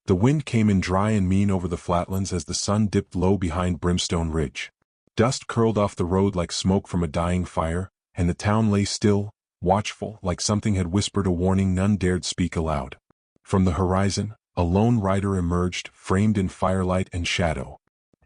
The wind came in dry and mean over the flatlands as the sun dipped low behind Brimstone Ridge. Dust curled off the road like smoke from a dying fire, and the town lay still, watchful, like something had whispered a warning none dared speak aloud. From the horizon, a lone rider emerged, framed in firelight and shadow.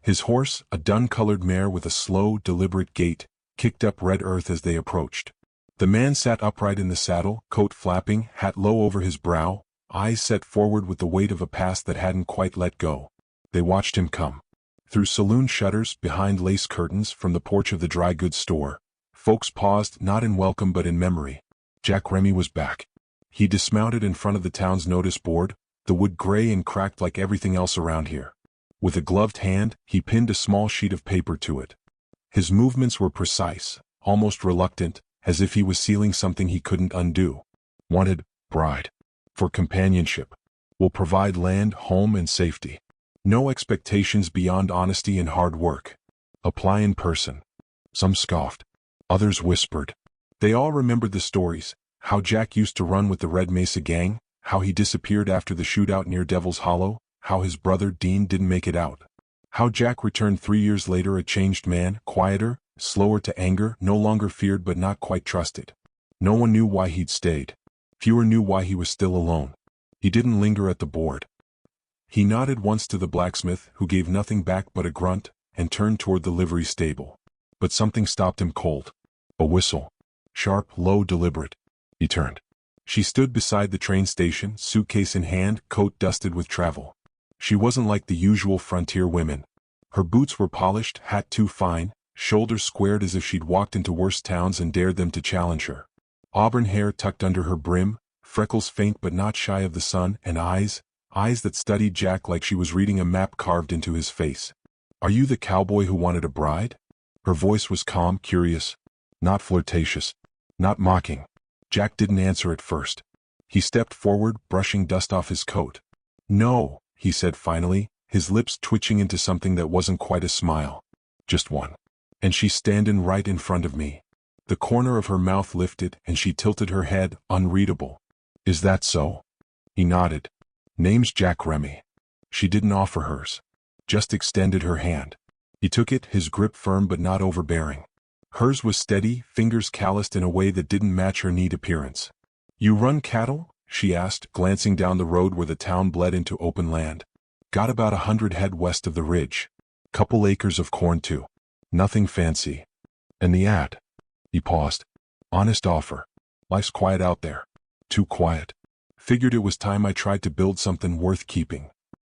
His horse, a dun-colored mare with a slow, deliberate gait, kicked up red earth as they approached. The man sat upright in the saddle, coat flapping, hat low over his brow, eyes set forward with the weight of a past that hadn't quite let go. They watched him come. Through saloon shutters, behind lace curtains, from the porch of the dry goods store, folks paused, not in welcome but in memory. Jack Remy was back. He dismounted in front of the town's notice board, the wood gray and cracked like everything else around here. With a gloved hand, he pinned a small sheet of paper to it. His movements were precise, almost reluctant, as if he was sealing something he couldn't undo. Wanted, bride. For companionship. Will provide land, home, and safety. No expectations beyond honesty and hard work. Apply in person. Some scoffed. Others whispered. They all remembered the stories, how Jack used to run with the Red Mesa gang, how he disappeared after the shootout near Devil's Hollow, how his brother Dean didn't make it out. How Jack returned 3 years later a changed man, quieter, slower to anger, no longer feared but not quite trusted. No one knew why he'd stayed. Fewer knew why he was still alone. He didn't linger at the board. He nodded once to the blacksmith, who gave nothing back but a grunt, and turned toward the livery stable. But something stopped him cold. A whistle. Sharp, low, deliberate. He turned. She stood beside the train station, suitcase in hand, coat dusted with travel. She wasn't like the usual frontier women. Her boots were polished, hat too fine, shoulders squared as if she'd walked into worse towns and dared them to challenge her. Auburn hair tucked under her brim, freckles faint but not shy of the sun, and eyes that studied Jack like she was reading a map carved into his face. "Are you the cowboy who wanted a bride?" Her voice was calm, curious. Not flirtatious. Not mocking. Jack didn't answer at first. He stepped forward, brushing dust off his coat. "No," he said finally, his lips twitching into something that wasn't quite a smile. "Just one. And she's standing right in front of me." The corner of her mouth lifted, and she tilted her head, unreadable. "Is that so?" He nodded. "Name's Jack Remy." She didn't offer hers. Just extended her hand. He took it, his grip firm but not overbearing. Hers was steady, fingers calloused in a way that didn't match her neat appearance. "You run cattle?" she asked, glancing down the road where the town bled into open land. "Got about 100 head west of the ridge. Couple acres of corn too. Nothing fancy. And the ad?" He paused. "Honest offer. Life's quiet out there. Too quiet. Figured it was time I tried to build something worth keeping."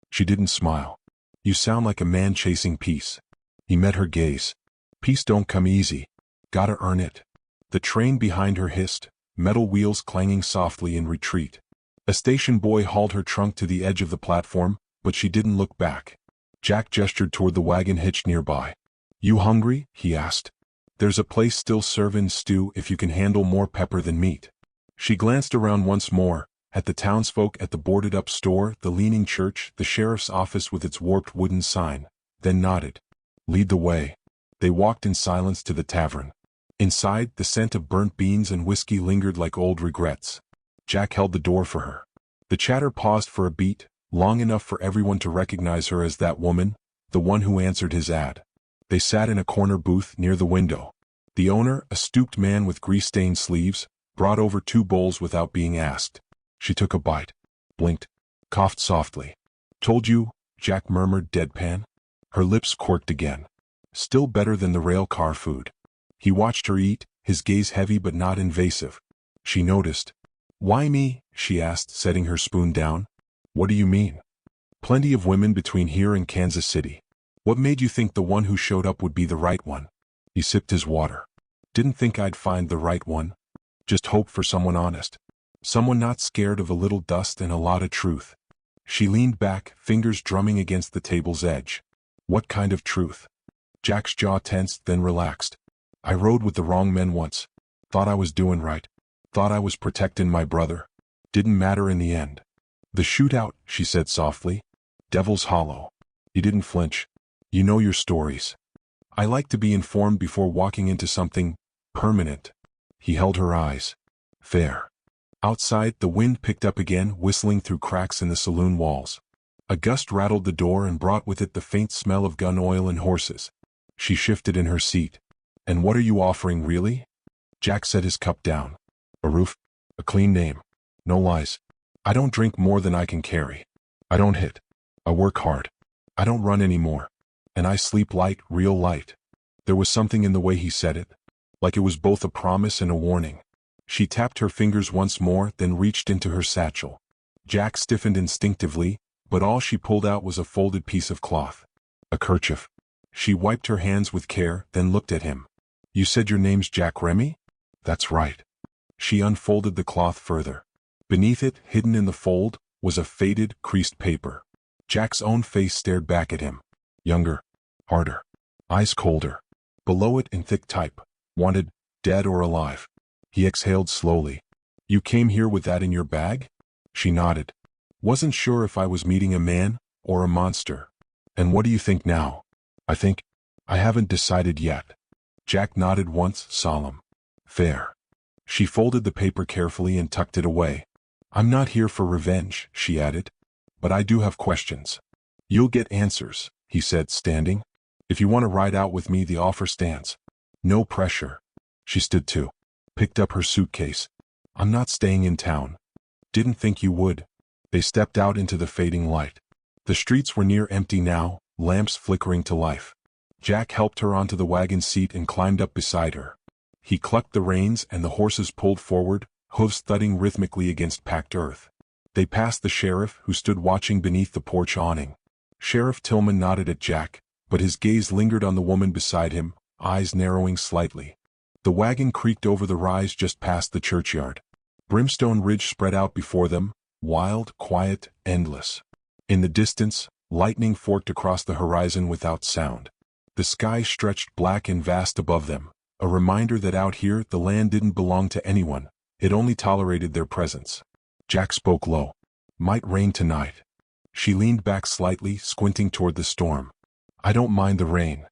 She didn't smile. "You sound like a man chasing peace." He met her gaze. "Peace don't come easy. Gotta earn it." The train behind her hissed, metal wheels clanging softly in retreat. A station boy hauled her trunk to the edge of the platform, but she didn't look back. Jack gestured toward the wagon hitched nearby. "You hungry?" he asked. "There's a place still serving stew if you can handle more pepper than meat." She glanced around once more, at the townsfolk, at the boarded-up store, the leaning church, the sheriff's office with its warped wooden sign, then nodded. "Lead the way." They walked in silence to the tavern. Inside, the scent of burnt beans and whiskey lingered like old regrets. Jack held the door for her. The chatter paused for a beat, long enough for everyone to recognize her as that woman, the one who answered his ad. They sat in a corner booth near the window. The owner, a stooped man with grease-stained sleeves, brought over 2 bowls without being asked. She took a bite, blinked, coughed softly. "Told you," Jack murmured deadpan. Her lips quirked again. Still better than the rail car food. He watched her eat, his gaze heavy but not invasive. She noticed. "Why me?" she asked, setting her spoon down. "What do you mean?" "Plenty of women between here and Kansas City. What made you think the one who showed up would be the right one?" He sipped his water. "Didn't think I'd find the right one. Just hoped for someone honest. Someone not scared of a little dust and a lot of truth." She leaned back, fingers drumming against the table's edge. "What kind of truth?" Jack's jaw tensed, then relaxed. "I rode with the wrong men once. Thought I was doing right. Thought I was protecting my brother. Didn't matter in the end." "The shootout," she said softly. "Devil's Hollow." He didn't flinch. "You know your stories. I like to be informed before walking into something permanent." He held her eyes. "Fair." Outside, the wind picked up again, whistling through cracks in the saloon walls. A gust rattled the door and brought with it the faint smell of gun oil and horses. She shifted in her seat. "And what are you offering, really?" Jack set his cup down. "A roof, a clean name. No lies. I don't drink more than I can carry. I don't hit. I work hard. I don't run anymore. And I sleep light, real light." There was something in the way he said it, like it was both a promise and a warning. She tapped her fingers once more, then reached into her satchel. Jack stiffened instinctively, but all she pulled out was a folded piece of cloth. A kerchief. She wiped her hands with care, then looked at him. "You said your name's Jack Remy?" "That's right." She unfolded the cloth further. Beneath it, hidden in the fold, was a faded, creased paper. Jack's own face stared back at him. Younger. Harder. Eyes colder. Below it, in thick type, "Wanted, dead or alive." He exhaled slowly. "You came here with that in your bag?" She nodded. "Wasn't sure if I was meeting a man or a monster." "And what do you think now?" I haven't decided yet." Jack nodded once, solemn. "Fair." She folded the paper carefully and tucked it away. "I'm not here for revenge," she added. "But I do have questions." "You'll get answers," he said, standing. "If you want to ride out with me, the offer stands. No pressure." She stood too. Picked up her suitcase. "I'm not staying in town." "Didn't think you would." They stepped out into the fading light. The streets were near empty now, lamps flickering to life. Jack helped her onto the wagon seat and climbed up beside her. He clucked the reins and the horses pulled forward, hooves thudding rhythmically against packed earth. They passed the sheriff, who stood watching beneath the porch awning. Sheriff Tillman nodded at Jack, but his gaze lingered on the woman beside him, eyes narrowing slightly. The wagon creaked over the rise just past the churchyard. Brimstone Ridge spread out before them, wild, quiet, endless. In the distance, lightning forked across the horizon without sound. The sky stretched black and vast above them, a reminder that out here the land didn't belong to anyone, it only tolerated their presence. Jack spoke low. "Might rain tonight." She leaned back slightly, squinting toward the storm. "I don't mind the rain."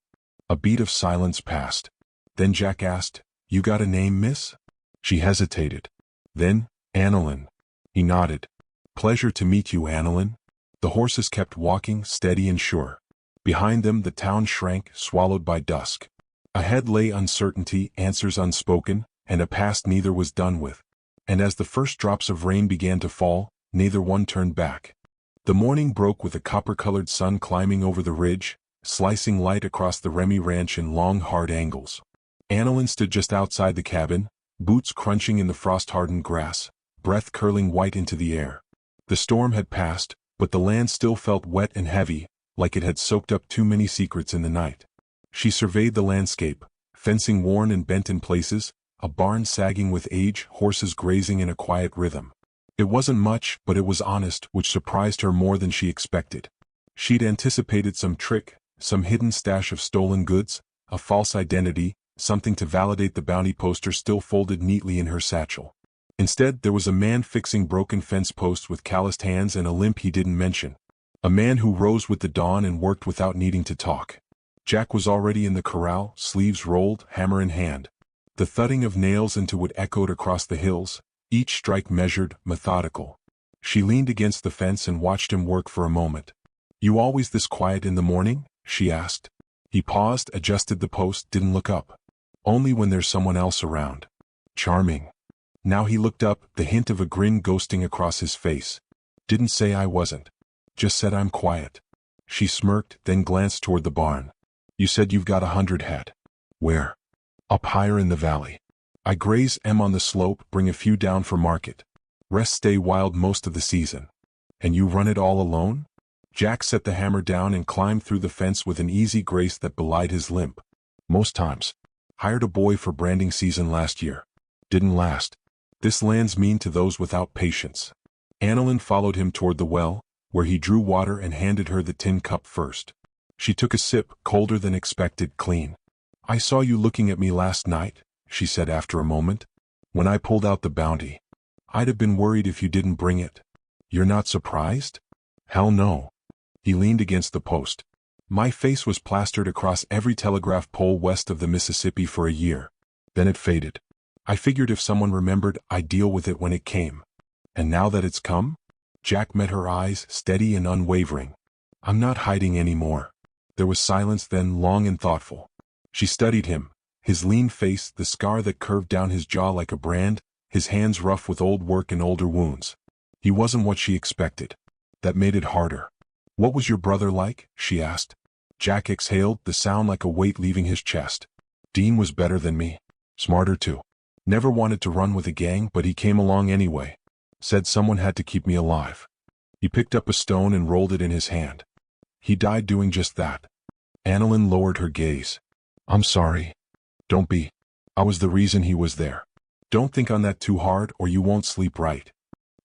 A beat of silence passed. Then Jack asked, "You got a name, miss?" She hesitated. Then, "Annalyn." He nodded. "Pleasure to meet you, Annalyn." The horses kept walking, steady and sure. Behind them the town shrank, swallowed by dusk. Ahead lay uncertainty, answers unspoken, and a past neither was done with. And as the first drops of rain began to fall, neither one turned back. The morning broke with a copper-colored sun climbing over the ridge, slicing light across the Remy ranch in long, hard angles. Annalyn stood just outside the cabin, boots crunching in the frost-hardened grass, breath curling white into the air. The storm had passed, but the land still felt wet and heavy, like it had soaked up too many secrets in the night. She surveyed the landscape, fencing worn and bent in places, a barn sagging with age, horses grazing in a quiet rhythm. It wasn't much, but it was honest, which surprised her more than she expected. She'd anticipated some trick, some hidden stash of stolen goods, a false identity, something to validate the bounty poster still folded neatly in her satchel. Instead, there was a man fixing broken fence posts with calloused hands and a limp he didn't mention. A man who rose with the dawn and worked without needing to talk. Jack was already in the corral, sleeves rolled, hammer in hand. The thudding of nails into wood echoed across the hills, each strike measured, methodical. She leaned against the fence and watched him work for a moment. "You always this quiet in the morning?" she asked. He paused, adjusted the post, didn't look up. "Only when there's someone else around." "Charming." Now he looked up, the hint of a grin ghosting across his face. "Didn't say I wasn't. Just said I'm quiet." She smirked, then glanced toward the barn. "You said you've got 100 head. Where?" "Up higher in the valley. I graze on the slope, bring a few down for market. Rest stay wild most of the season." "And you run it all alone?" Jack set the hammer down and climbed through the fence with an easy grace that belied his limp. "Most times. Hired a boy for branding season last year. Didn't last. This land's mean to those without patience." Annalyn followed him toward the well, where he drew water and handed her the tin cup first. She took a sip, colder than expected, clean. "I saw you looking at me last night," she said after a moment. "When I pulled out the bounty. I'd have been worried if you didn't bring it." "You're not surprised?" "Hell no." He leaned against the post. "My face was plastered across every telegraph pole west of the Mississippi for a year. Then it faded. I figured if someone remembered, I'd deal with it when it came. And now that it's come?" Jack met her eyes, steady and unwavering. I'm not hiding anymore. There was silence then, long and thoughtful. She studied him, his lean face, the scar that curved down his jaw like a brand, his hands rough with old work and older wounds. He wasn't what she expected. That made it harder. What was your brother like? She asked. Jack exhaled, the sound like a weight leaving his chest. Dean was better than me. Smarter too. Never wanted to run with a gang, but he came along anyway. Said someone had to keep me alive. He picked up a stone and rolled it in his hand. He died doing just that. Annalyn lowered her gaze. I'm sorry. Don't be. I was the reason he was there. Don't think on that too hard or you won't sleep right.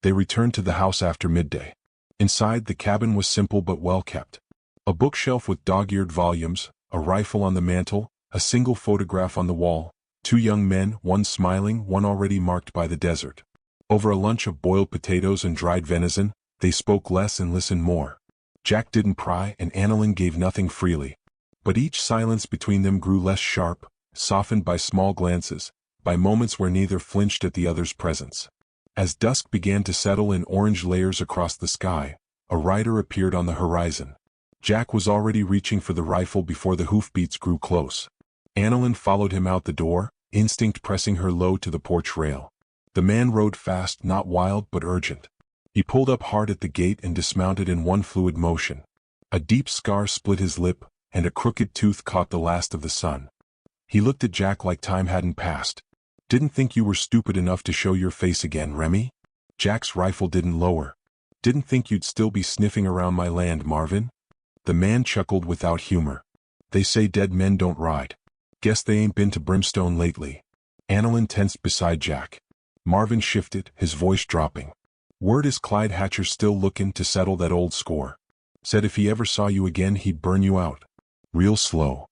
They returned to the house after midday. Inside, the cabin was simple but well kept. A bookshelf with dog-eared volumes, a rifle on the mantel, a single photograph on the wall, 2 young men, one smiling, one already marked by the desert. Over a lunch of boiled potatoes and dried venison, they spoke less and listened more. Jack didn't pry and Annalyn gave nothing freely. But each silence between them grew less sharp, softened by small glances, by moments where neither flinched at the other's presence. As dusk began to settle in orange layers across the sky, a rider appeared on the horizon. Jack was already reaching for the rifle before the hoofbeats grew close. Annalyn followed him out the door, instinct pressing her low to the porch rail. The man rode fast, not wild but urgent. He pulled up hard at the gate and dismounted in one fluid motion. A deep scar split his lip, and a crooked tooth caught the last of the sun. He looked at Jack like time hadn't passed. Didn't think you were stupid enough to show your face again, Remy? Jack's rifle didn't lower. Didn't think you'd still be sniffing around my land, Marvin? The man chuckled without humor. They say dead men don't ride. Guess they ain't been to Brimstone lately. Annalyn tensed beside Jack. Marvin shifted, his voice dropping. Word is Clyde Hatcher's still looking to settle that old score. Said if he ever saw you again he'd burn you out. Real slow.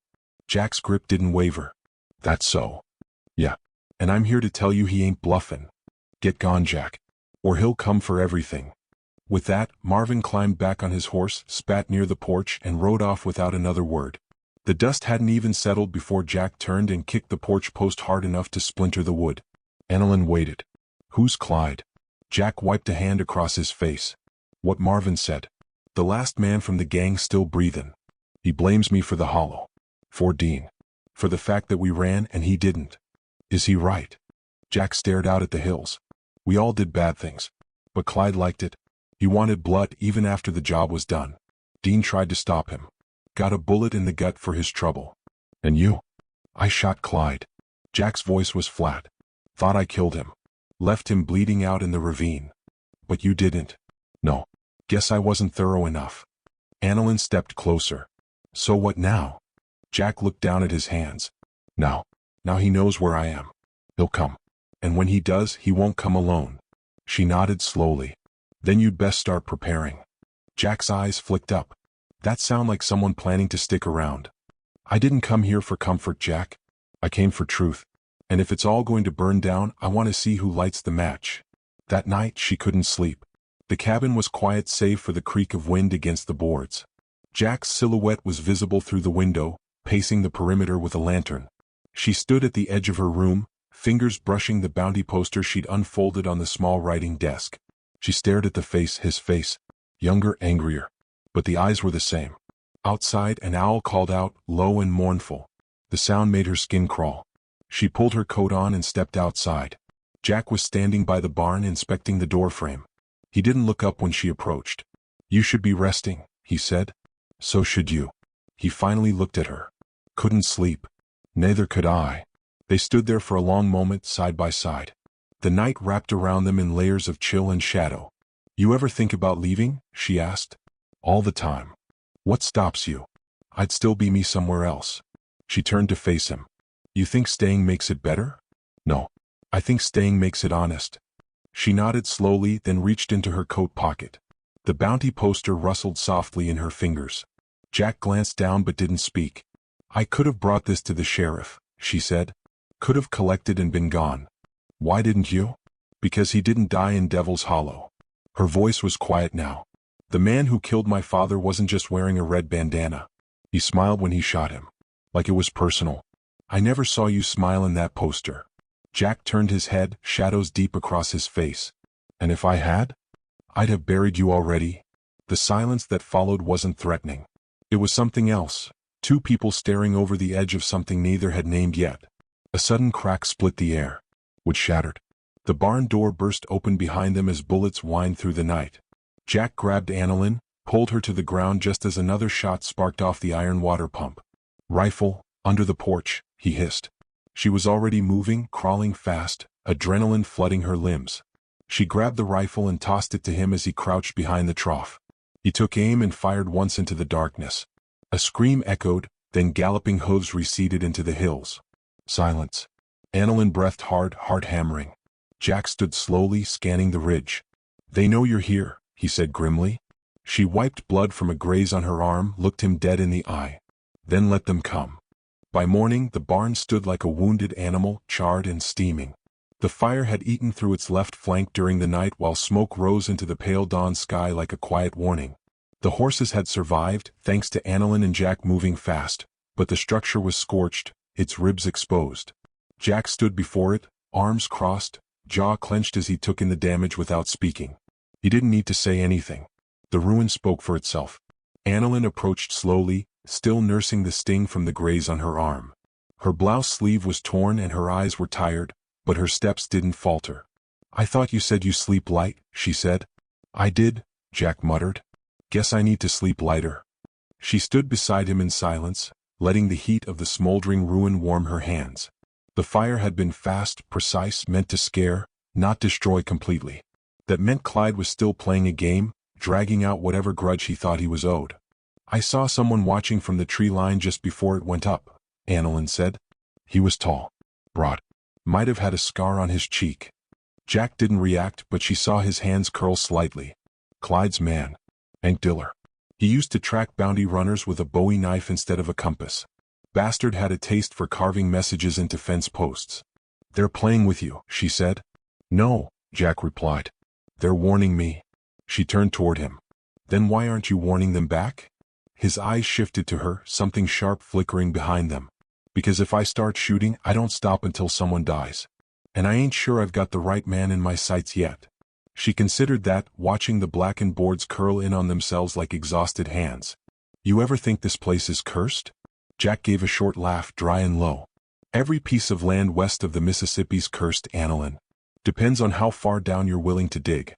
Jack's grip didn't waver. That's so. Yeah. And I'm here to tell you he ain't bluffing. Get gone, Jack. Or he'll come for everything. With that, Marvin climbed back on his horse, spat near the porch, and rode off without another word. The dust hadn't even settled before Jack turned and kicked the porch post hard enough to splinter the wood. Annalyn waited. Who's Clyde? Jack wiped a hand across his face. What Marvin said. The last man from the gang still breathing. He blames me for the hollow. For Dean. For the fact that we ran and he didn't. Is he right? Jack stared out at the hills. We all did bad things. But Clyde liked it. He wanted blood even after the job was done. Dean tried to stop him. Got a bullet in the gut for his trouble. And you? I shot Clyde. Jack's voice was flat. Thought I killed him. Left him bleeding out in the ravine. But you didn't. No. Guess I wasn't thorough enough. Annalyn stepped closer. So what now? Jack looked down at his hands. Now he knows where I am. He'll come. And when he does, he won't come alone. She nodded slowly. Then you'd best start preparing. Jack's eyes flicked up. That sound like someone planning to stick around. I didn't come here for comfort, Jack. I came for truth. And if it's all going to burn down, I want to see who lights the match. That night, she couldn't sleep. The cabin was quiet save for the creak of wind against the boards. Jack's silhouette was visible through the window, pacing the perimeter with a lantern. She stood at the edge of her room, fingers brushing the bounty poster she'd unfolded on the small writing desk. She stared at the face, his face. Younger, angrier. But the eyes were the same. Outside, an owl called out, low and mournful. The sound made her skin crawl. She pulled her coat on and stepped outside. Jack was standing by the barn inspecting the doorframe. He didn't look up when she approached. You should be resting, he said. So should you. He finally looked at her. Couldn't sleep. Neither could I. They stood there for a long moment, side by side. The night wrapped around them in layers of chill and shadow. You ever think about leaving? She asked. All the time. What stops you? I'd still be me somewhere else. She turned to face him. You think staying makes it better? No. I think staying makes it honest. She nodded slowly, then reached into her coat pocket. The bounty poster rustled softly in her fingers. Jack glanced down but didn't speak. I could have brought this to the sheriff, she said. Could have collected and been gone. Why didn't you? Because he didn't die in Devil's Hollow. Her voice was quiet now. The man who killed my father wasn't just wearing a red bandana. He smiled when he shot him. Like it was personal. I never saw you smile in that poster. Jack turned his head, shadows deep across his face. And if I had? I'd have buried you already." The silence that followed wasn't threatening. It was something else. Two people staring over the edge of something neither had named yet. A sudden crack split the air, which shattered. The barn door burst open behind them as bullets whined through the night. Jack grabbed Annalyn, pulled her to the ground just as another shot sparked off the iron water pump. "Rifle, under the porch," he hissed. She was already moving, crawling fast, adrenaline flooding her limbs. She grabbed the rifle and tossed it to him as he crouched behind the trough. He took aim and fired once into the darkness. A scream echoed, then galloping hooves receded into the hills. Silence. Annalyn breathed hard, heart hammering. Jack stood slowly, scanning the ridge. "They know you're here," he said grimly. She wiped blood from a graze on her arm, looked him dead in the eye. "Then let them come." By morning, the barn stood like a wounded animal, charred and steaming. The fire had eaten through its left flank during the night while smoke rose into the pale dawn sky like a quiet warning. The horses had survived, thanks to Annalyn and Jack moving fast, but the structure was scorched, its ribs exposed. Jack stood before it, arms crossed, jaw clenched as he took in the damage without speaking. He didn't need to say anything. The ruin spoke for itself. Annalyn approached slowly, still nursing the sting from the graze on her arm. Her blouse sleeve was torn and her eyes were tired, but her steps didn't falter. "I thought you said you sleep light," she said. "I did," Jack muttered. "Guess I need to sleep lighter." She stood beside him in silence, letting the heat of the smoldering ruin warm her hands. The fire had been fast, precise, meant to scare, not destroy completely. That meant Clyde was still playing a game, dragging out whatever grudge he thought he was owed. "I saw someone watching from the tree line just before it went up," Annalyn said. "He was tall, broad, might have had a scar on his cheek." Jack didn't react, but she saw his hands curl slightly. "Clyde's man. Hank Diller. He used to track bounty runners with a Bowie knife instead of a compass. Bastard had a taste for carving messages into fence posts." "They're playing with you," she said. "No," Jack replied. "They're warning me." She turned toward him. "Then why aren't you warning them back?" His eyes shifted to her, something sharp flickering behind them. "Because if I start shooting, I don't stop until someone dies. And I ain't sure I've got the right man in my sights yet." She considered that, watching the blackened boards curl in on themselves like exhausted hands. "You ever think this place is cursed?" Jack gave a short laugh, dry and low. "Every piece of land west of the Mississippi's cursed, Annalyn. Depends on how far down you're willing to dig."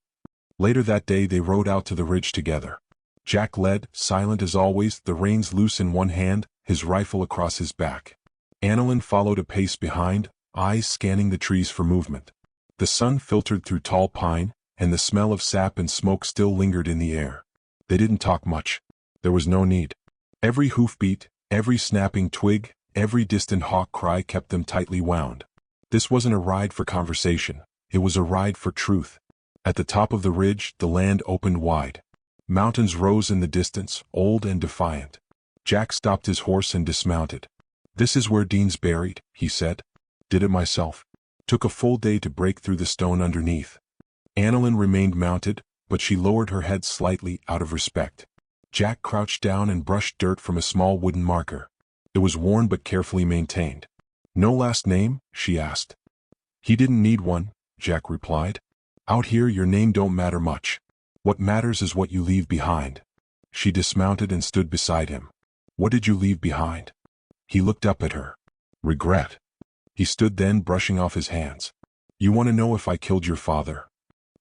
Later that day they rode out to the ridge together. Jack led, silent as always, the reins loose in one hand, his rifle across his back. Annalyn followed a pace behind, eyes scanning the trees for movement. The sun filtered through tall pine, and the smell of sap and smoke still lingered in the air. They didn't talk much. There was no need. Every hoofbeat, every snapping twig, every distant hawk cry kept them tightly wound. This wasn't a ride for conversation. It was a ride for truth. At the top of the ridge, the land opened wide. Mountains rose in the distance, old and defiant. Jack stopped his horse and dismounted. "This is where Dean's buried," he said. "Did it myself. Took a full day to break through the stone underneath." Annalyn remained mounted, but she lowered her head slightly out of respect. Jack crouched down and brushed dirt from a small wooden marker. It was worn but carefully maintained. "No last name?" she asked. "He didn't need one," Jack replied. "Out here your name don't matter much. What matters is what you leave behind." She dismounted and stood beside him. "What did you leave behind?" He looked up at her. "Regret." He stood then, brushing off his hands. "You want to know if I killed your father?"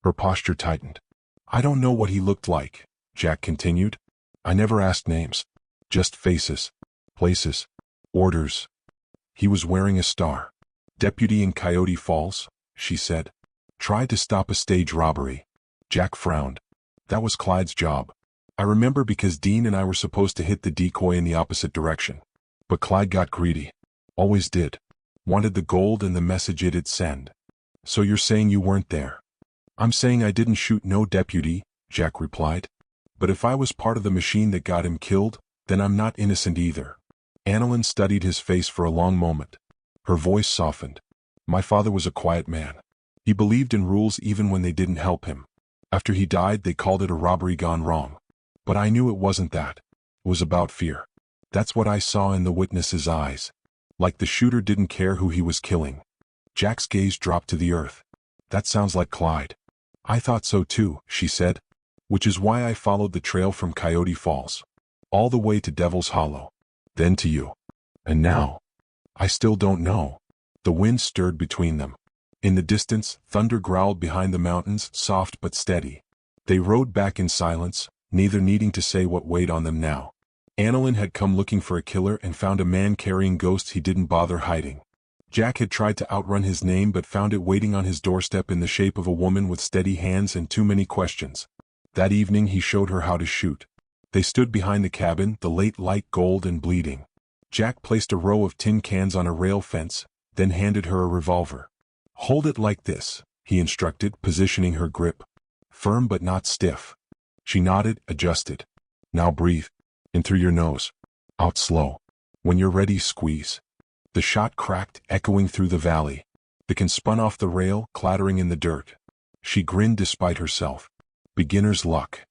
Her posture tightened. "I don't know what he looked like," Jack continued. "I never asked names. Just faces, places, orders." He was wearing a star. "Deputy in Coyote Falls," she said. "Tried to stop a stage robbery." Jack frowned. "That was Clyde's job. I remember because Dean and I were supposed to hit the decoy in the opposite direction. But Clyde got greedy. Always did. Wanted the gold and the message it'd send." "So you're saying you weren't there?" "I'm saying I didn't shoot no deputy," Jack replied. "But if I was part of the machine that got him killed, then I'm not innocent either." Annalyn studied his face for a long moment. Her voice softened. "My father was a quiet man. He believed in rules even when they didn't help him. After he died, they called it a robbery gone wrong. But I knew it wasn't that. It was about fear. That's what I saw in the witness's eyes. Like the shooter didn't care who he was killing." Jack's gaze dropped to the earth. "That sounds like Clyde." "I thought so too," she said. Which is why I followed the trail from Coyote Falls. All the way to Devil's Hollow. Then to you. And now. I still don't know. The wind stirred between them. In the distance, thunder growled behind the mountains, soft but steady. They rode back in silence, neither needing to say what weighed on them now. Annalyn had come looking for a killer and found a man carrying ghosts he didn't bother hiding. Jack had tried to outrun his name but found it waiting on his doorstep in the shape of a woman with steady hands and too many questions. That evening he showed her how to shoot. They stood behind the cabin, the late light gold and bleeding. Jack placed a row of tin cans on a rail fence, then handed her a revolver. "Hold it like this," he instructed, positioning her grip. "Firm but not stiff." She nodded, adjusted. "Now breathe. In through your nose. Out slow. When you're ready, squeeze." The shot cracked, echoing through the valley. The can spun off the rail, clattering in the dirt. She grinned despite herself. Beginner's luck.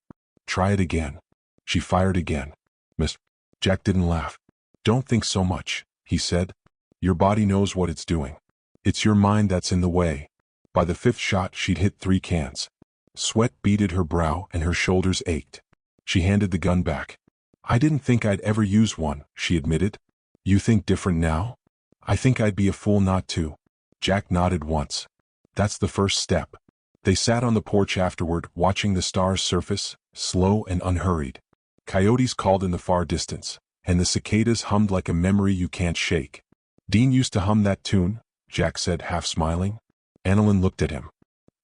"Try it again." She fired again. "Miss." Jack didn't laugh. "Don't think so much," he said. "Your body knows what it's doing. It's your mind that's in the way." By the fifth shot she'd hit 3 cans. Sweat beaded her brow and her shoulders ached. She handed the gun back. "I didn't think I'd ever use one," she admitted. "You think different now?" "I think I'd be a fool not to." Jack nodded once. "That's the first step." They sat on the porch afterward, watching the stars surface, slow and unhurried. Coyotes called in the far distance, and the cicadas hummed like a memory you can't shake. "Dean used to hum that tune," Jack said, half smiling. Annalyn looked at him.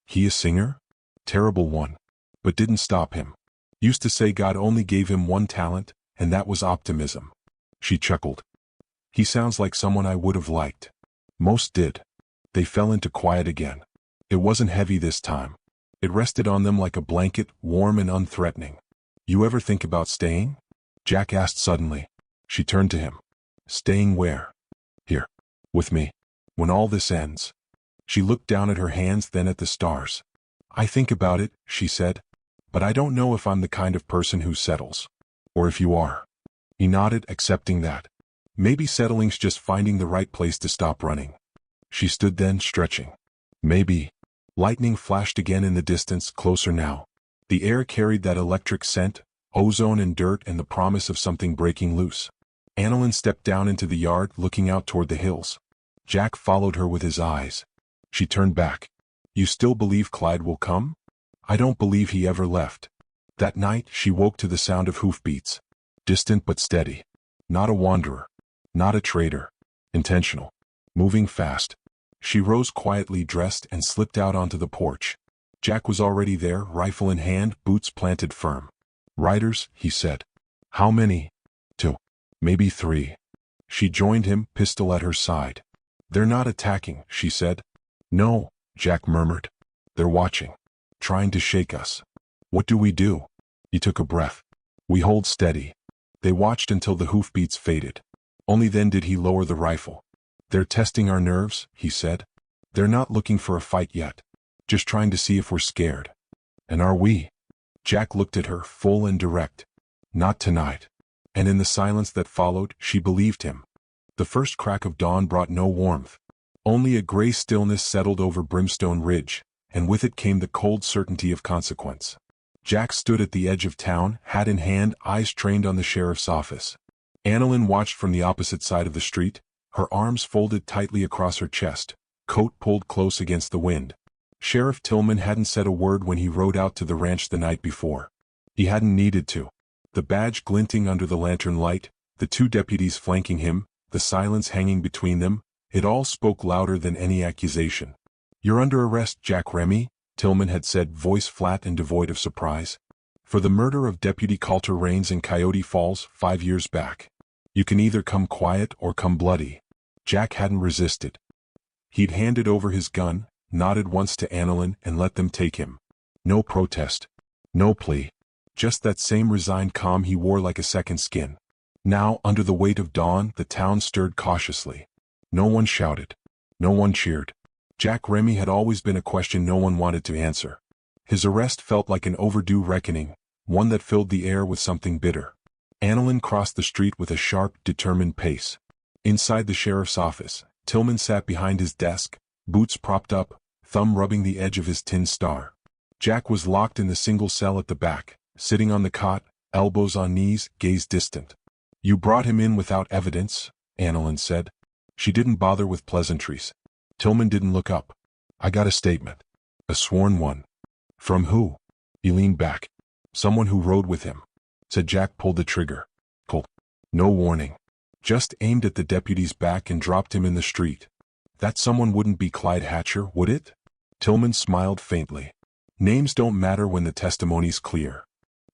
"He a singer?" "Terrible one. But didn't stop him. Used to say God only gave him one talent, and that was optimism." She chuckled. "He sounds like someone I would have liked." Most did. They fell into quiet again. It wasn't heavy this time. It rested on them like a blanket, warm and unthreatening. "You ever think about staying?" Jack asked suddenly. She turned to him. "Staying where?" "Here. With me. When all this ends." She looked down at her hands, then at the stars. "I think about it," she said. "But I don't know if I'm the kind of person who settles. Or if you are." He nodded, accepting that. "Maybe settling's just finding the right place to stop running." She stood then, stretching. "Maybe." Lightning flashed again in the distance, closer now. The air carried that electric scent, ozone and dirt and the promise of something breaking loose. Annalyn stepped down into the yard, looking out toward the hills. Jack followed her with his eyes. She turned back. "You still believe Clyde will come?" "I don't believe he ever left." That night she woke to the sound of hoofbeats. Distant but steady. Not a wanderer. Not a traitor. Intentional. Moving fast. She rose quietly, dressed, and slipped out onto the porch. Jack was already there, rifle in hand, boots planted firm. "Riders," he said. "How many?" "2. Maybe 3. She joined him, pistol at her side. "They're not attacking," she said. "No," Jack murmured. "They're watching. Trying to shake us." "What do we do?" He took a breath. "We hold steady." They watched until the hoofbeats faded. Only then did he lower the rifle. "They're testing our nerves," he said. "They're not looking for a fight yet. Just trying to see if we're scared." "And are we?" Jack looked at her, full and direct. "Not tonight." And in the silence that followed, she believed him. The first crack of dawn brought no warmth. Only a gray stillness settled over Brimstone Ridge, and with it came the cold certainty of consequence. Jack stood at the edge of town, hat in hand, eyes trained on the sheriff's office. Annalyn watched from the opposite side of the street, her arms folded tightly across her chest, coat pulled close against the wind. Sheriff Tillman hadn't said a word when he rode out to the ranch the night before. He hadn't needed to. The badge glinting under the lantern light, the 2 deputies flanking him, the silence hanging between them, it all spoke louder than any accusation. "You're under arrest, Jack Remy," Tillman had said, voice flat and devoid of surprise. "For the murder of Deputy Coulter Raines in Coyote Falls 5 years back. You can either come quiet or come bloody." Jack hadn't resisted. He'd handed over his gun, nodded once to Annalyn, and let them take him. No protest. No plea. Just that same resigned calm he wore like a second skin. Now, under the weight of dawn, the town stirred cautiously. No one shouted. No one cheered. Jack Remy had always been a question no one wanted to answer. His arrest felt like an overdue reckoning, one that filled the air with something bitter. Annalyn crossed the street with a sharp, determined pace. Inside the sheriff's office, Tillman sat behind his desk, boots propped up, thumb rubbing the edge of his tin star. Jack was locked in the single cell at the back, sitting on the cot, elbows on knees, gaze distant. "You brought him in without evidence," Annalyn said. She didn't bother with pleasantries. Tillman didn't look up. "I got a statement. A sworn one." "From who?" He leaned back. "Someone who rode with him," said Jack. Pulled the trigger. Pull. No warning. Just aimed at the deputy's back and dropped him in the street. "That someone wouldn't be Clyde Hatcher, would it?" Tillman smiled faintly. "Names don't matter when the testimony's clear."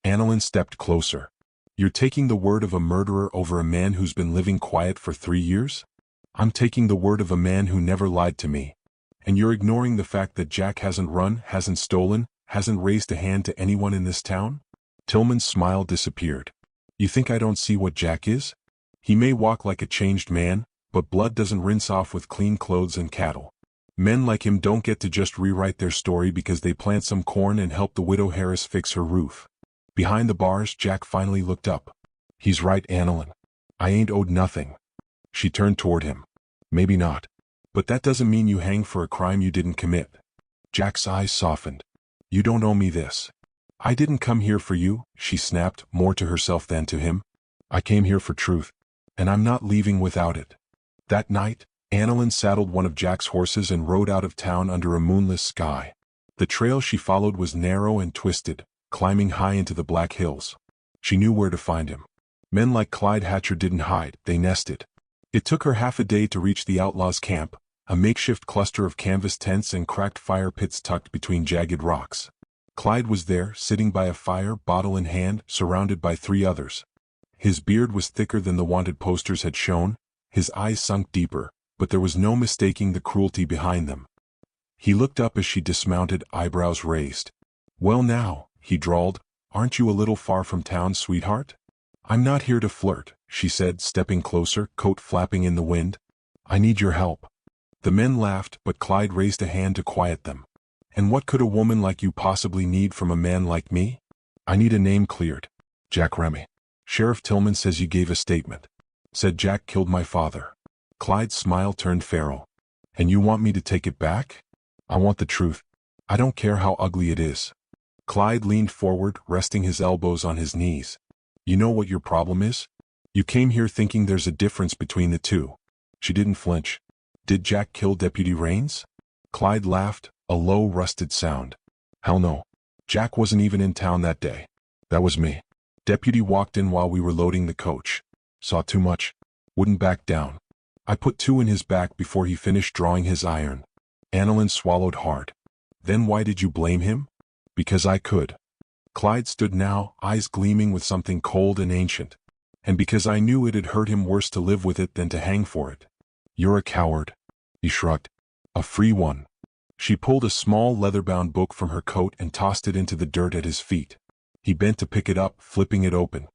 Annalyn stepped closer. "You're taking the word of a murderer over a man who's been living quiet for 3 years? I'm taking the word of a man who never lied to me. And you're ignoring the fact that Jack hasn't run, hasn't stolen, hasn't raised a hand to anyone in this town?" Tillman's smile disappeared. "You think I don't see what Jack is? He may walk like a changed man, but blood doesn't rinse off with clean clothes and cattle. Men like him don't get to just rewrite their story because they plant some corn and help the widow Harris fix her roof." Behind the bars, Jack finally looked up. "He's right, Annalyn. I ain't owed nothing." She turned toward him. "Maybe not. But that doesn't mean you hang for a crime you didn't commit." Jack's eyes softened. "You don't owe me this." "I didn't come here for you," she snapped, more to herself than to him. "I came here for truth. And I'm not leaving without it." That night, Annalyn saddled one of Jack's horses and rode out of town under a moonless sky. The trail she followed was narrow and twisted, climbing high into the Black Hills. She knew where to find him. Men like Clyde Hatcher didn't hide, they nested. It took her half a day to reach the outlaws' camp, a makeshift cluster of canvas tents and cracked fire pits tucked between jagged rocks. Clyde was there, sitting by a fire, bottle in hand, surrounded by 3 others. His beard was thicker than the wanted posters had shown, his eyes sunk deeper, but there was no mistaking the cruelty behind them. He looked up as she dismounted, eyebrows raised. "Well now," he drawled, "aren't you a little far from town, sweetheart?" "I'm not here to flirt," she said, stepping closer, coat flapping in the wind. "I need your help." The men laughed, but Clyde raised a hand to quiet them. "And what could a woman like you possibly need from a man like me?" "I need a name cleared." "Jack Remy. Sheriff Tillman says you gave a statement. Said Jack killed my father." Clyde's smile turned feral. "And you want me to take it back?" "I want the truth. I don't care how ugly it is." Clyde leaned forward, resting his elbows on his knees. "You know what your problem is? You came here thinking there's a difference between the two." She didn't flinch. "Did Jack kill Deputy Raines?" Clyde laughed, a low, rusted sound. "Hell no. Jack wasn't even in town that day. That was me. Deputy walked in while we were loading the coach. Saw too much. Wouldn't back down. I put 2 in his back before he finished drawing his iron." Annalyn swallowed hard. "Then why did you blame him?" "Because I could." Clyde stood now, eyes gleaming with something cold and ancient. "And because I knew it'd hurt him worse to live with it than to hang for it." "You're a coward." He shrugged. "A free one." She pulled a small leather-bound book from her coat and tossed it into the dirt at his feet. He bent to pick it up, flipping it open.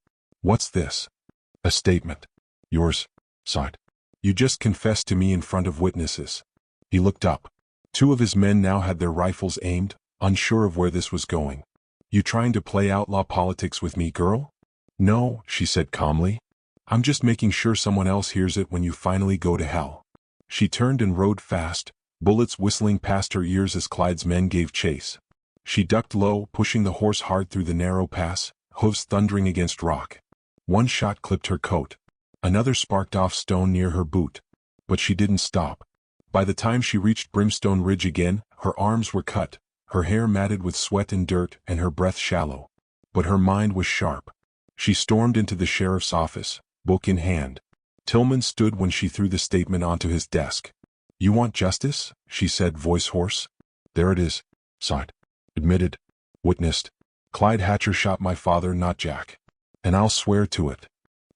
"What's this?" "A statement. Yours, side. You just confessed to me in front of witnesses." He looked up. 2 of his men now had their rifles aimed, unsure of where this was going. "You trying to play outlaw politics with me, girl?" "No," she said calmly. "I'm just making sure someone else hears it when you finally go to hell." She turned and rode fast, bullets whistling past her ears as Clyde's men gave chase. She ducked low, pushing the horse hard through the narrow pass, hooves thundering against rock. One shot clipped her coat. Another sparked off stone near her boot. But she didn't stop. By the time she reached Brimstone Ridge again, her arms were cut, her hair matted with sweat and dirt, and her breath shallow. But her mind was sharp. She stormed into the sheriff's office, book in hand. Tillman stood when she threw the statement onto his desk. "You want justice?" she said, voice hoarse. "There it is." Sighed. "Admitted. Witnessed. Clyde Hatcher shot my father, not Jack. And I'll swear to it."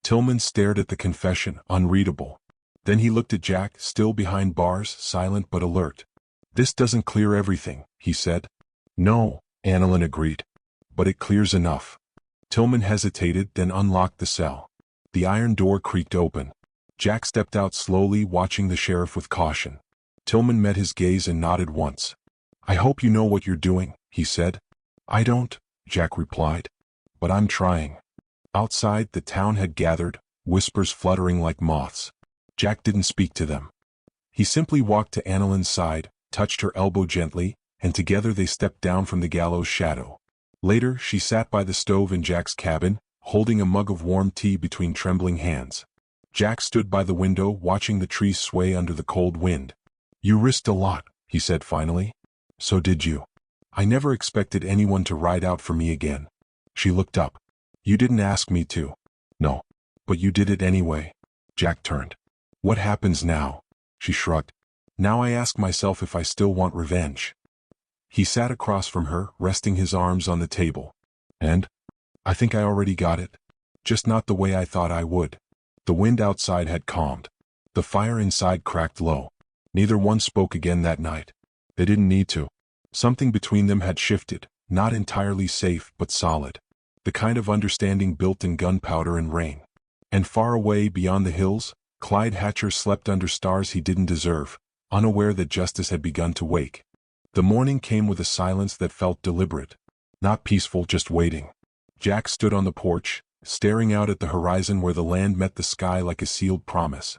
Tillman stared at the confession, unreadable. Then he looked at Jack, still behind bars, silent but alert. "This doesn't clear everything," he said. "No," Annalyn agreed. "But it clears enough." Tillman hesitated, then unlocked the cell. The iron door creaked open. Jack stepped out slowly, watching the sheriff with caution. Tillman met his gaze and nodded once. "I hope you know what you're doing," he said. "I don't," Jack replied. "But I'm trying." Outside, the town had gathered, whispers fluttering like moths. Jack didn't speak to them. He simply walked to Annalyn's side, touched her elbow gently, and together they stepped down from the gallows shadow. Later, she sat by the stove in Jack's cabin, holding a mug of warm tea between trembling hands. Jack stood by the window watching the trees sway under the cold wind. "You risked a lot," he said finally. "So did you. I never expected anyone to ride out for me again." She looked up. "You didn't ask me to." "No. But you did it anyway." Jack turned. "What happens now?" She shrugged. "Now I ask myself if I still want revenge." He sat across from her, resting his arms on the table. "And? I think I already got it. Just not the way I thought I would." The wind outside had calmed. The fire inside cracked low. Neither one spoke again that night. They didn't need to. Something between them had shifted, not entirely safe but solid. The kind of understanding built in gunpowder and rain. And far away beyond the hills, Clyde Hatcher slept under stars he didn't deserve, unaware that justice had begun to wake. The morning came with a silence that felt deliberate. Not peaceful, just waiting. Jack stood on the porch, staring out at the horizon where the land met the sky like a sealed promise.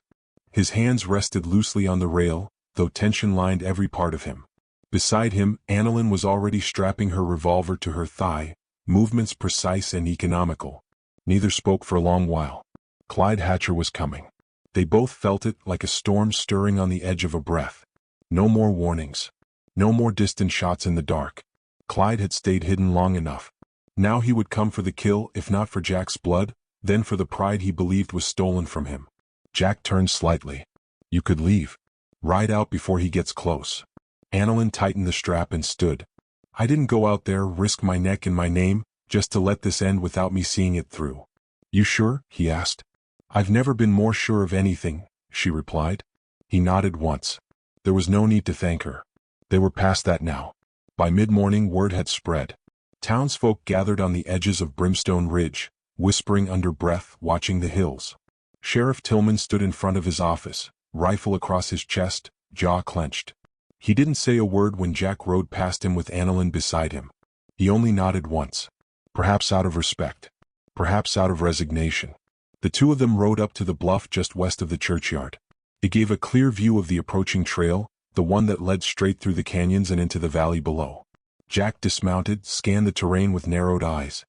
His hands rested loosely on the rail, though tension lined every part of him. Beside him, Annalyn was already strapping her revolver to her thigh, movements precise and economical. Neither spoke for a long while. Clyde Hatcher was coming. They both felt it like a storm stirring on the edge of a breath. No more warnings. No more distant shots in the dark. Clyde had stayed hidden long enough. Now he would come for the kill, if not for Jack's blood, then for the pride he believed was stolen from him. Jack turned slightly. "You could leave. Ride out before he gets close." Annalyn tightened the strap and stood. "I didn't go out there, risk my neck and my name, just to let this end without me seeing it through." "You sure?" he asked. "I've never been more sure of anything," she replied. He nodded once. There was no need to thank her. They were past that now. By mid-morning word had spread. Townsfolk gathered on the edges of Brimstone Ridge, whispering under breath, watching the hills. Sheriff Tillman stood in front of his office, rifle across his chest, jaw clenched. He didn't say a word when Jack rode past him with Annalyn beside him. He only nodded once. Perhaps out of respect. Perhaps out of resignation. The two of them rode up to the bluff just west of the churchyard. It gave a clear view of the approaching trail, the one that led straight through the canyons and into the valley below. Jack dismounted, scanned the terrain with narrowed eyes.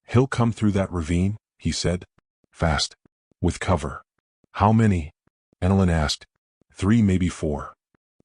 "He'll come through that ravine," he said. "Fast. With cover." "How many?" Annalyn asked. "3, maybe 4.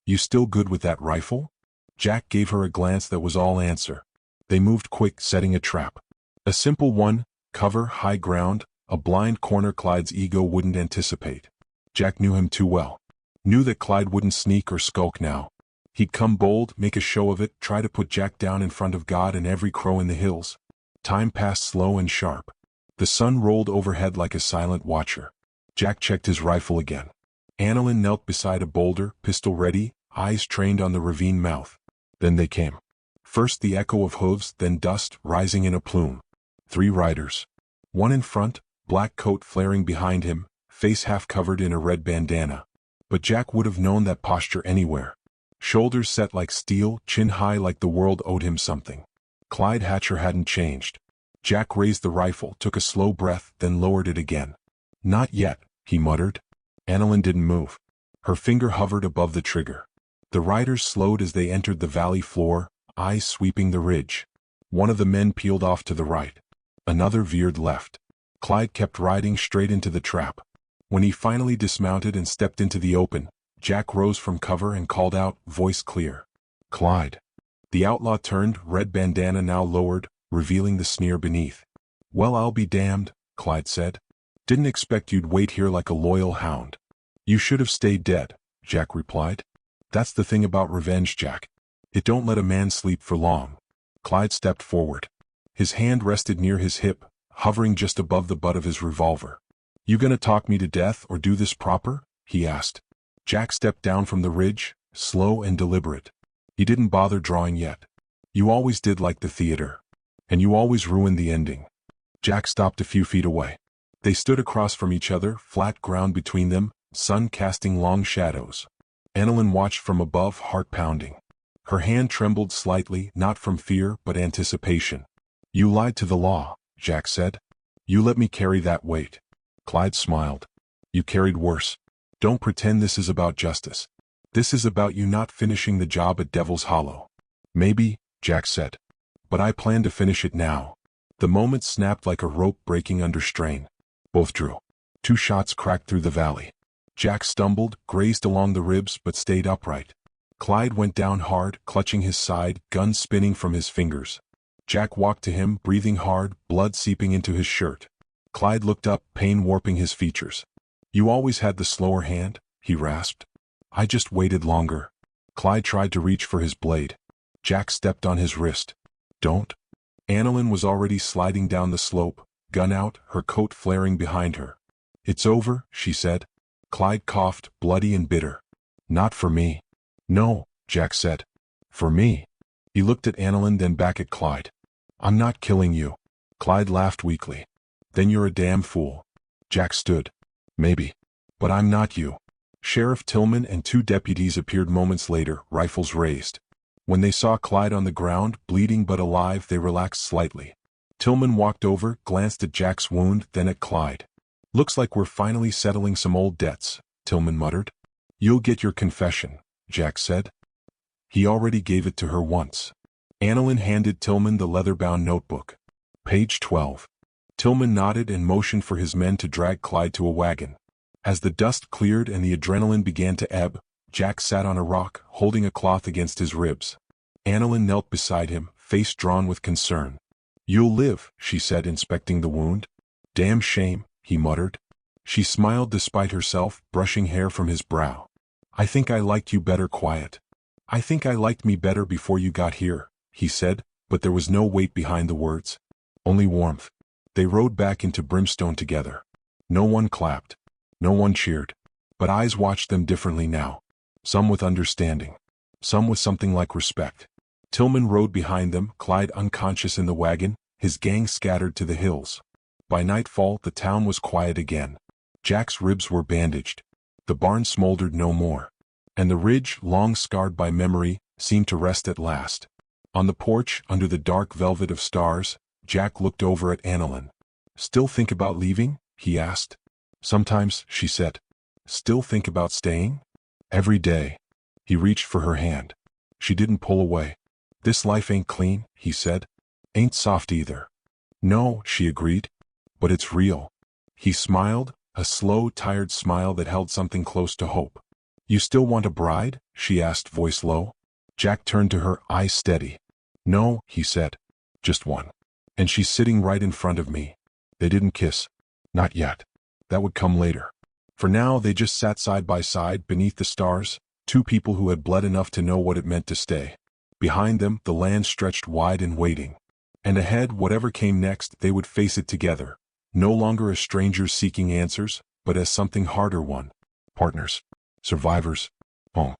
You still good with that rifle?" Jack gave her a glance that was all answer. They moved quick, setting a trap. A simple one, cover, high ground, a blind corner Clyde's ego wouldn't anticipate. Jack knew him too well. Knew that Clyde wouldn't sneak or skulk now. He'd come bold, make a show of it, try to put Jack down in front of God and every crow in the hills. Time passed slow and sharp. The sun rolled overhead like a silent watcher. Jack checked his rifle again. Annalyn knelt beside a boulder, pistol ready, eyes trained on the ravine mouth. Then they came. First the echo of hooves, then dust, rising in a plume. 3 riders. One in front, black coat flaring behind him, face half covered in a red bandana. But Jack would have known that posture anywhere. Shoulders set like steel, chin high like the world owed him something. Clyde Hatcher hadn't changed. Jack raised the rifle, took a slow breath, then lowered it again. "Not yet," he muttered. Annalyn didn't move. Her finger hovered above the trigger. The riders slowed as they entered the valley floor, eyes sweeping the ridge. One of the men peeled off to the right. Another veered left. Clyde kept riding straight into the trap. When he finally dismounted and stepped into the open, Jack rose from cover and called out, voice clear. "Clyde." The outlaw turned, red bandana now lowered, revealing the sneer beneath. "Well, I'll be damned," Clyde said. "Didn't expect you'd wait here like a loyal hound." "You should have stayed dead," Jack replied. "That's the thing about revenge, Jack. It don't let a man sleep for long." Clyde stepped forward. His hand rested near his hip, hovering just above the butt of his revolver. "You gonna talk me to death or do this proper?" he asked. Jack stepped down from the ridge, slow and deliberate. He didn't bother drawing yet. "You always did like the theater. And you always ruined the ending." Jack stopped a few feet away. They stood across from each other, flat ground between them, sun casting long shadows. Annalyn watched from above, heart pounding. Her hand trembled slightly, not from fear but anticipation. "You lied to the law," Jack said. "You let me carry that weight." Clyde smiled. "You carried worse. Don't pretend this is about justice. This is about you not finishing the job at Devil's Hollow." Maybe, Jack said. But I plan to finish it now. The moment snapped like a rope breaking under strain. Both drew. 2 shots cracked through the valley. Jack stumbled, grazed along the ribs but stayed upright. Clyde went down hard, clutching his side, gun spinning from his fingers. Jack walked to him, breathing hard, blood seeping into his shirt. Clyde looked up, pain warping his features. You always had the slower hand, he rasped. I just waited longer. Clyde tried to reach for his blade. Jack stepped on his wrist. Don't. Annalyn was already sliding down the slope, gun out, her coat flaring behind her. It's over, she said. Clyde coughed, bloody and bitter. Not for me. No, Jack said. For me. He looked at Annalyn, then back at Clyde. I'm not killing you. Clyde laughed weakly. Then you're a damn fool. Jack stood. Maybe. But I'm not you. Sheriff Tillman and 2 deputies appeared moments later, rifles raised. When they saw Clyde on the ground, bleeding but alive, they relaxed slightly. Tillman walked over, glanced at Jack's wound, then at Clyde. Looks like we're finally settling some old debts, Tillman muttered. You'll get your confession, Jack said. He already gave it to her once. Annalyn handed Tillman the leather-bound notebook. Page 12. Tillman nodded and motioned for his men to drag Clyde to a wagon. As the dust cleared and the adrenaline began to ebb, Jack sat on a rock, holding a cloth against his ribs. Annalyn knelt beside him, face drawn with concern. You'll live, she said, inspecting the wound. Damn shame, he muttered. She smiled despite herself, brushing hair from his brow. I think I liked you better quiet. I think I liked me better before you got here, he said, but there was no weight behind the words. Only warmth. They rode back into Brimstone together. No one clapped. No one cheered. But eyes watched them differently now. Some with understanding. Some with something like respect. Tillman rode behind them, Clyde unconscious in the wagon, his gang scattered to the hills. By nightfall, the town was quiet again. Jack's ribs were bandaged. The barn smoldered no more. And the ridge, long scarred by memory, seemed to rest at last. On the porch, under the dark velvet of stars, Jack looked over at Annalyn. Still think about leaving? He asked. Sometimes, she said. Still think about staying? Every day. He reached for her hand. She didn't pull away. This life ain't clean, he said. Ain't soft either. No, she agreed. But it's real. He smiled, a slow, tired smile that held something close to hope. You still want a bride? She asked, voice low. Jack turned to her, eyes steady. No, he said. Just one. And she's sitting right in front of me. They didn't kiss. Not yet. That would come later. For now, they just sat side by side beneath the stars, 2 people who had bled enough to know what it meant to stay. Behind them, the land stretched wide and waiting. And ahead, whatever came next, they would face it together. No longer as strangers seeking answers, but as something harder one. Partners. Survivors. Home.